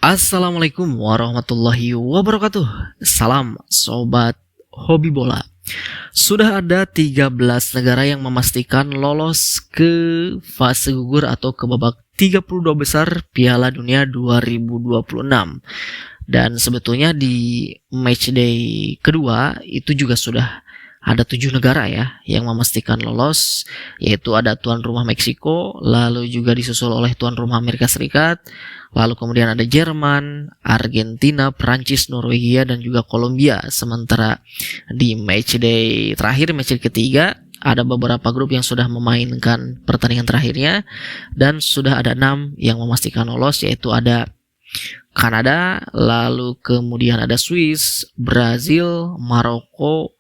Assalamualaikum warahmatullahi wabarakatuh. Salam sobat hobi bola. Sudah ada 13 negara yang memastikan lolos ke fase gugur atau ke babak 32 besar Piala Dunia 2026. Dan sebetulnya di matchday kedua itu juga sudah ada 7 negara ya yang memastikan lolos, yaitu ada tuan rumah Meksiko, lalu juga disusul oleh tuan rumah Amerika Serikat, lalu kemudian ada Jerman, Argentina, Prancis, Norwegia, dan juga Kolombia. Sementara di matchday terakhir, matchday ketiga, ada beberapa grup yang sudah memainkan pertandingan terakhirnya dan sudah ada 6 yang memastikan lolos, yaitu ada Kanada, lalu kemudian ada Swiss, Brazil, Maroko,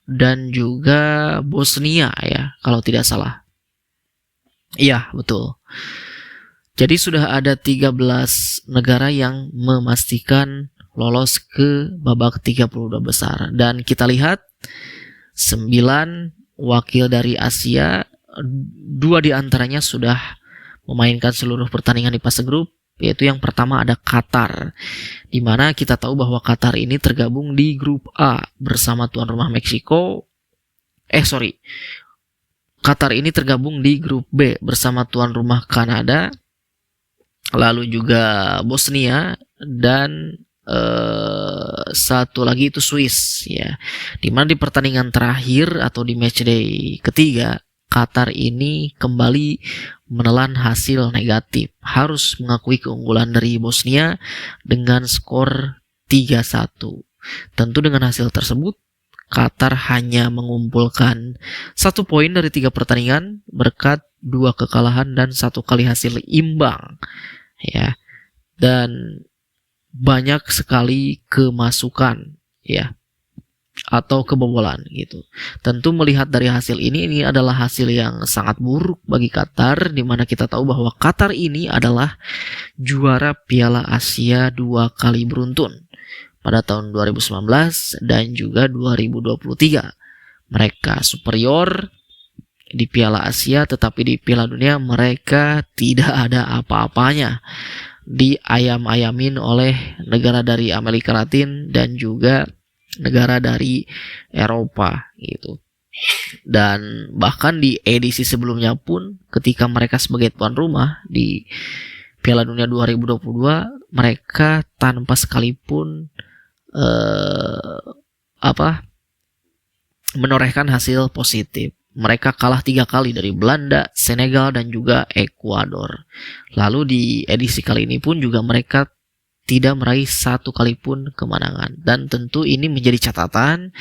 dan juga Bosnia ya, kalau tidak salah. Iya, betul. Jadi sudah ada 13 negara yang memastikan lolos ke babak 32 besar. Dan kita lihat 9 wakil dari Asia, 2 diantaranya sudah memainkan seluruh pertandingan di fase grup, yaitu yang pertama ada Qatar, di mana kita tahu bahwa Qatar ini tergabung di grup A bersama tuan rumah Meksiko. Qatar ini tergabung di grup B bersama tuan rumah Kanada, lalu juga Bosnia, dan satu lagi itu Swiss ya. Dimana di pertandingan terakhir atau di matchday ketiga, Qatar ini kembali menelan hasil negatif, harus mengakui keunggulan dari Bosnia dengan skor 3-1. Tentu dengan hasil tersebut Qatar hanya mengumpulkan 1 poin dari 3 pertandingan berkat 2 kekalahan dan 1 kali hasil imbang ya, dan banyak sekali kemasukan ya atau kebobolan gitu. Tentu melihat dari hasil ini adalah hasil yang sangat buruk bagi Qatar, di mana kita tahu bahwa Qatar ini adalah juara Piala Asia 2 kali beruntun pada tahun 2019 dan juga 2023. Mereka superior di Piala Asia, tetapi di Piala Dunia mereka tidak ada apa-apanya. Diayam-ayamin oleh negara dari Amerika Latin dan juga negara dari Eropa gitu. Dan bahkan di edisi sebelumnya pun ketika mereka sebagai tuan rumah di Piala Dunia 2022, mereka tanpa sekalipun menorehkan hasil positif. Mereka kalah 3 kali dari Belanda, Senegal, dan juga Ekuador. Lalu di edisi kali ini pun juga mereka tidak meraih 1 kali pun kemenangan. Dan tentu ini menjadi catatan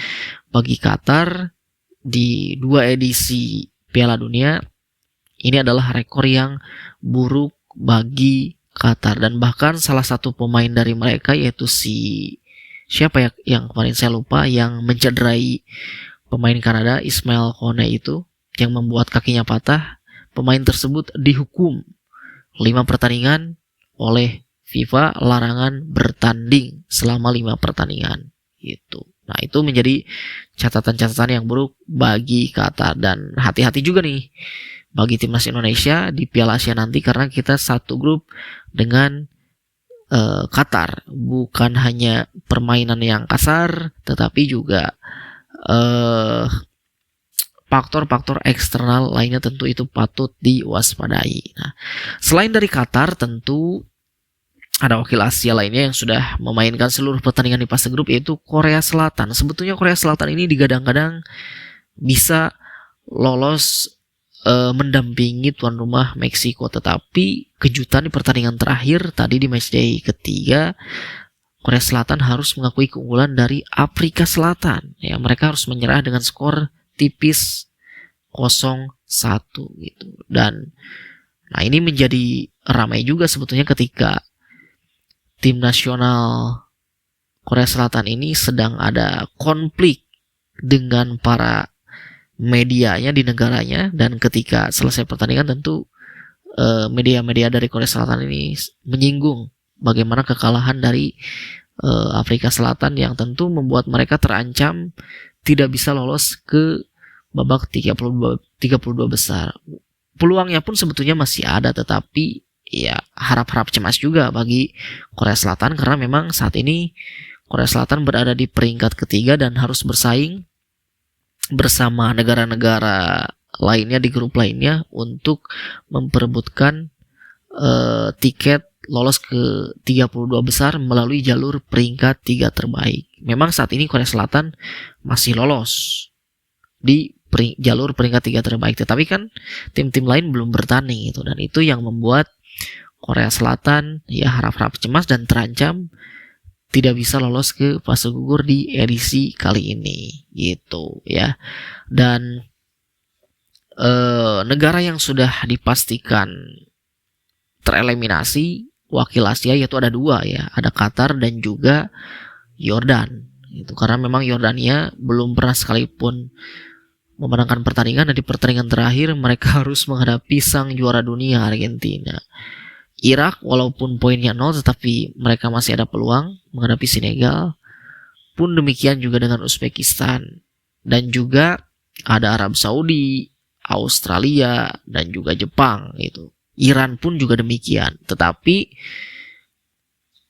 bagi Qatar di 2 edisi Piala Dunia. Ini adalah rekor yang buruk bagi Qatar. Dan bahkan salah satu pemain dari mereka, yaitu siapa ya yang kemarin saya lupa, yang mencederai pemain Kanada, Ismail Kone itu, yang membuat kakinya patah. Pemain tersebut dihukum 5 pertandingan oleh FIFA, larangan bertanding selama 5 pertandingan gitu. Nah, itu menjadi catatan-catatan yang buruk bagi Qatar. Dan hati-hati juga nih bagi timnas Indonesia di Piala Asia nanti, karena kita satu grup dengan Qatar. Bukan hanya permainan yang kasar, tetapi juga faktor-faktor eksternal lainnya tentu itu patut diwaspadai. Nah, selain dari Qatar, tentu ada wakil Asia lainnya yang sudah memainkan seluruh pertandingan di fase grup, yaitu Korea Selatan. Sebetulnya Korea Selatan ini digadang-gadang bisa lolos mendampingi tuan rumah Meksiko, tetapi kejutan di pertandingan terakhir tadi di matchday ketiga, Korea Selatan harus mengakui keunggulan dari Afrika Selatan. Ya, mereka harus menyerah dengan skor tipis 0-1 gitu. Dan nah, ini menjadi ramai juga sebetulnya ketika tim nasional Korea Selatan ini sedang ada konflik dengan para medianya di negaranya, dan ketika selesai pertandingan tentu media-media dari Korea Selatan ini menyinggung bagaimana kekalahan dari Afrika Selatan yang tentu membuat mereka terancam tidak bisa lolos ke babak 32 besar. Peluangnya pun sebetulnya masih ada, tetapi ya harap-harap cemas juga bagi Korea Selatan, karena memang saat ini Korea Selatan berada di peringkat ketiga dan harus bersaing bersama negara-negara lainnya di grup lainnya untuk memperebutkan tiket lolos ke 32 besar melalui jalur peringkat 3 terbaik. Memang saat ini Korea Selatan masih lolos di jalur peringkat 3 terbaik, tetapi kan tim-tim lain belum bertanding itu, dan itu yang membuat Korea Selatan ya harap-harap cemas dan terancam tidak bisa lolos ke fase gugur di edisi kali ini gitu ya. Dan negara yang sudah dipastikan tereliminasi wakil Asia yaitu ada 2 ya, ada Qatar dan juga Yordan. Itu karena memang Yordania belum pernah sekalipun memenangkan pertandingan, dan di pertandingan terakhir mereka harus menghadapi sang juara dunia Argentina. Irak walaupun poinnya 0 tetapi mereka masih ada peluang menghadapi Senegal. Pun demikian juga dengan Uzbekistan, dan juga ada Arab Saudi, Australia dan juga Jepang gitu. Iran pun juga demikian. Tetapi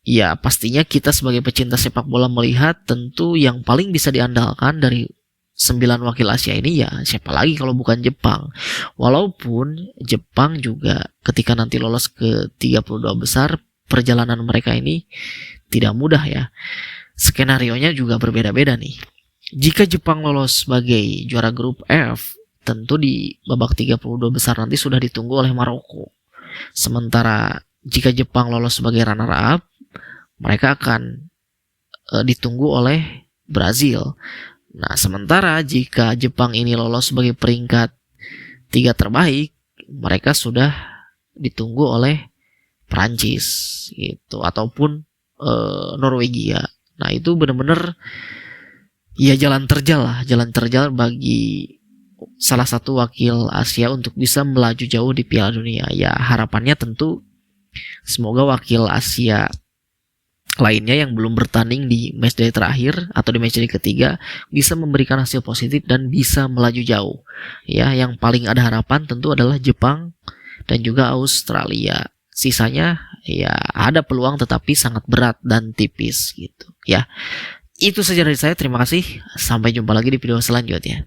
ya pastinya kita sebagai pecinta sepak bola melihat tentu yang paling bisa diandalkan dari 9 wakil Asia ini ya siapa lagi kalau bukan Jepang. Walaupun Jepang juga ketika nanti lolos ke 32 besar, perjalanan mereka ini tidak mudah ya. Skenarionya juga berbeda-beda nih. Jika Jepang lolos sebagai juara grup F, tentu di babak 32 besar nanti sudah ditunggu oleh Maroko. Sementara jika Jepang lolos sebagai runner up, mereka akan ditunggu oleh Brazil. Nah, sementara jika Jepang ini lolos sebagai peringkat 3 terbaik, mereka sudah ditunggu oleh Prancis gitu, ataupun Norwegia. Nah, itu benar-benar ya jalan terjal bagi salah satu wakil Asia untuk bisa melaju jauh di Piala Dunia. Ya harapannya tentu semoga wakil Asia lainnya yang belum bertanding di matchday terakhir atau di matchday ketiga bisa memberikan hasil positif dan bisa melaju jauh. Ya, yang paling ada harapan tentu adalah Jepang dan juga Australia. Sisanya ya ada peluang tetapi sangat berat dan tipis gitu ya. Itu saja dari saya. Terima kasih. Sampai jumpa lagi di video selanjutnya.